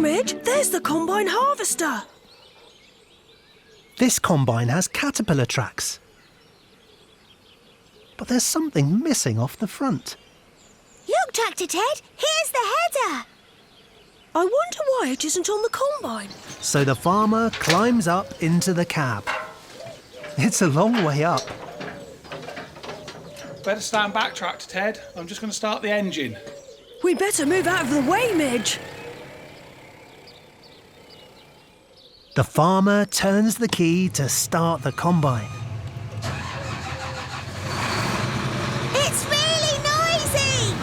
Midge, there's the combine harvester. This combine has caterpillar tracks. But there's something missing off the front. Look, Tractor Ted, here's the header. I wonder why it isn't on the combine. So the farmer climbs up into the cab. It's a long way up. Better stand back, Tractor Ted. I'm just going to start the engine. We'd better move out of the way, Midge. The farmer turns the key to start the combine. It's really noisy.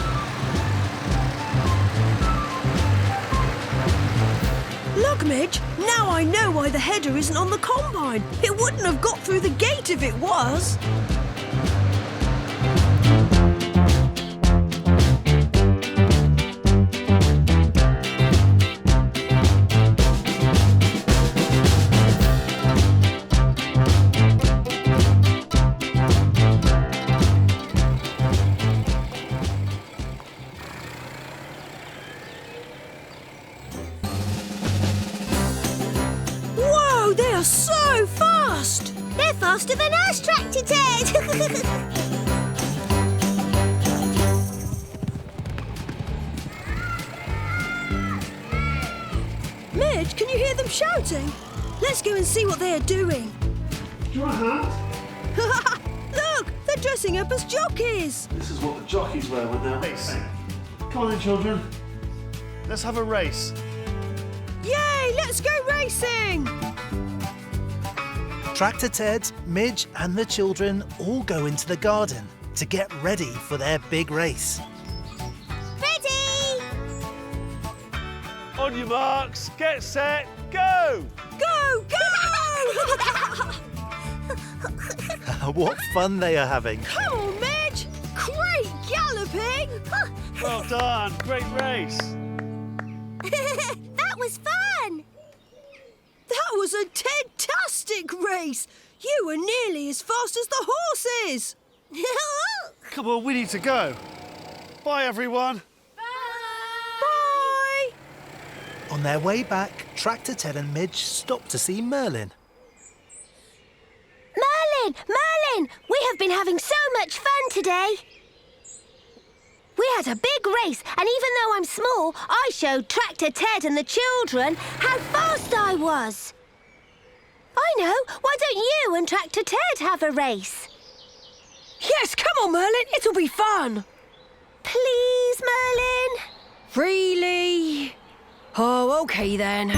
Look, Midge, now I know why the header isn't on the combine. It wouldn't have got through the gate if it was. They are so fast! They're faster than us, Tractor Ted! Midge, can you hear them shouting? Let's go and see what they are doing. Do you want a hat? Look, they're dressing up as jockeys. This is what the jockeys wear when they're racing. Come on then, children. Let's have a race. Yay, let's go racing! Tractor Ted, Midge and the children all go into the garden to get ready for their big race. Ready? On your marks, get set, go! Go, go! What fun they are having. Come on, Midge! Great galloping! Well done, great race. That was fun! That was a Ted-tastic race! You were nearly as fast as the horses! Come on, we need to go. Bye, everyone. Bye! On their way back, Tractor Ted and Midge stop to see Merlin. Merlin! Merlin! We have been having so much fun today. We had a big race, and even though I'm small, I showed Tractor Ted and the children how fast I was. I know. Why don't you and Tractor Ted have a race? Yes, come on, Merlin. It'll be fun. Please, Merlin? Really? Oh, OK then.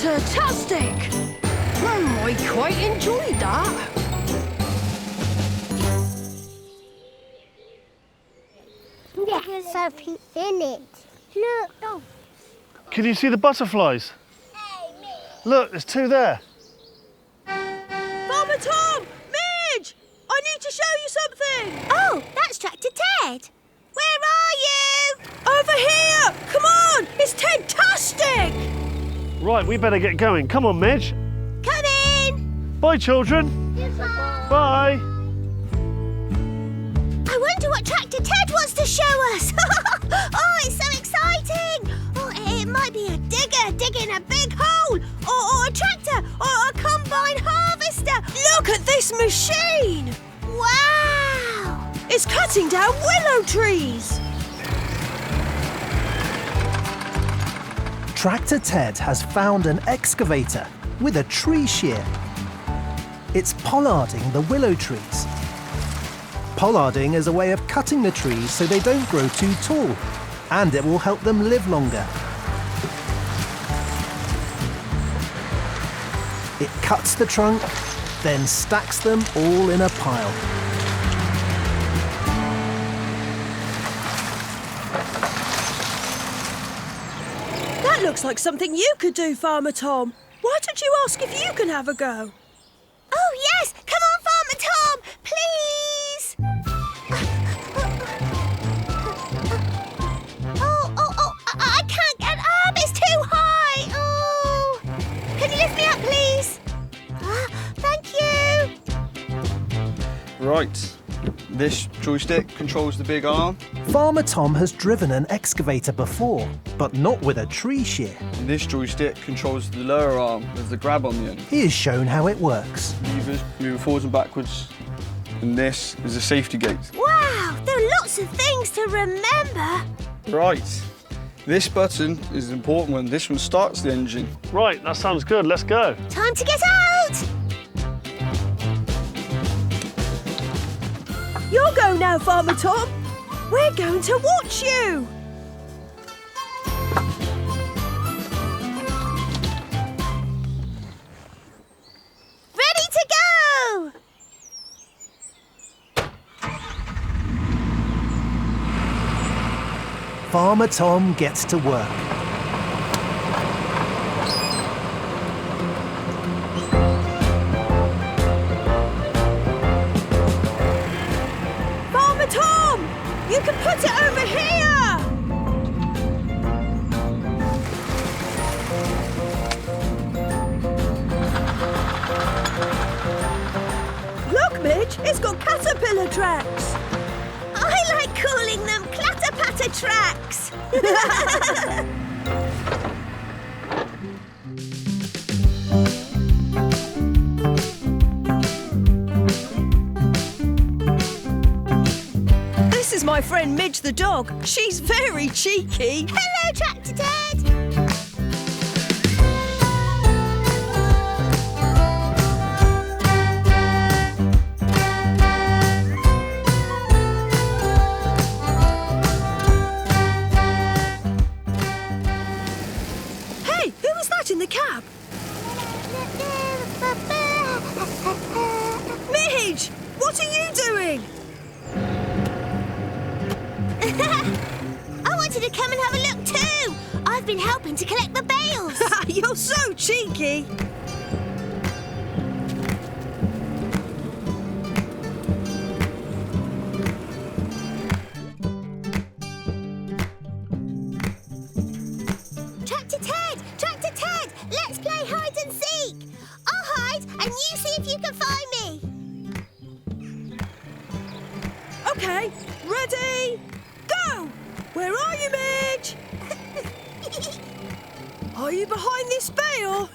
Fantastic! I quite enjoyed that. There's something in it. Look. Oh. Can you see the butterflies? Look, there's two there. Farmer Tom! Midge! I need to show you something! Oh, that's Tractor Ted. Where are you? Over here! Come on! It's Ted-tastic! Right, we better get going. Come on, Midge. Come in. Bye, children. Goodbye. Bye. I wonder what Tractor Ted wants to show us. Oh, it's so exciting. Oh, it might be a digger digging a big hole, or a tractor, or a combine harvester. Look at this machine. Wow. It's cutting down willow trees. Tractor Ted has found an excavator with a tree shear. It's pollarding the willow trees. Pollarding is a way of cutting the trees so they don't grow too tall, and it will help them live longer. It cuts the trunk, then stacks them all in a pile. That looks like something you could do, Farmer Tom. Why don't you ask if you can have a go? Oh, yes. Come on, Farmer Tom. Right. This joystick controls the big arm. Farmer Tom has driven an excavator before, but not with a tree shear. And this joystick controls the lower arm with the grab on the end. He has shown how it works. Levers moving forwards and backwards. And this is a safety gate. Wow, there are lots of things to remember. Right. This button is an important one. This one starts the engine. Right, that sounds good. Let's go. Time to get out! Your go now, Farmer Tom. We're going to watch you. Ready to go! Farmer Tom gets to work. Farmer Tom, you can put it over here. Look, Midge, it's got caterpillar tracks. I like calling them clatter-patter tracks. This is my friend Midge the dog. She's very cheeky. Hello, Tractor Ted. Hey, who was that in the cab? Midge, what are you doing? I wanted to come and have a look too. I've been helping to collect the bales. You're so cheeky. Tractor Ted, let's play hide and seek. I'll hide and you see if you can find me. Okay, ready, go! Where are you, Midge? Are you behind this bale?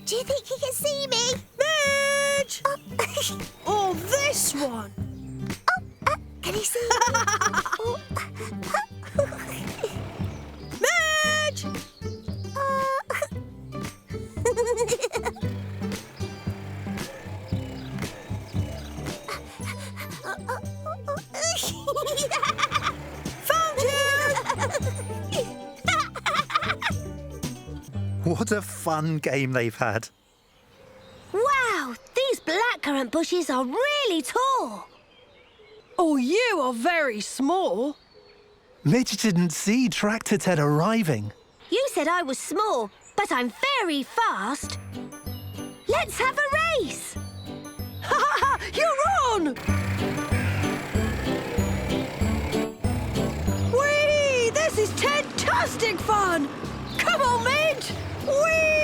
Do you think he can see me? Midge! Or this one? Can he see me? Oh. Midge! Found you! What a fun game they've had. Wow, these blackcurrant bushes are really tall. Oh, you are very small. Midge didn't see Tractor Ted arriving. You said I was small, but I'm very fast. Let's have a race. Ha ha ha! You're on! Whee! This is Ted-tastic fun! Come on, Midge! Whee!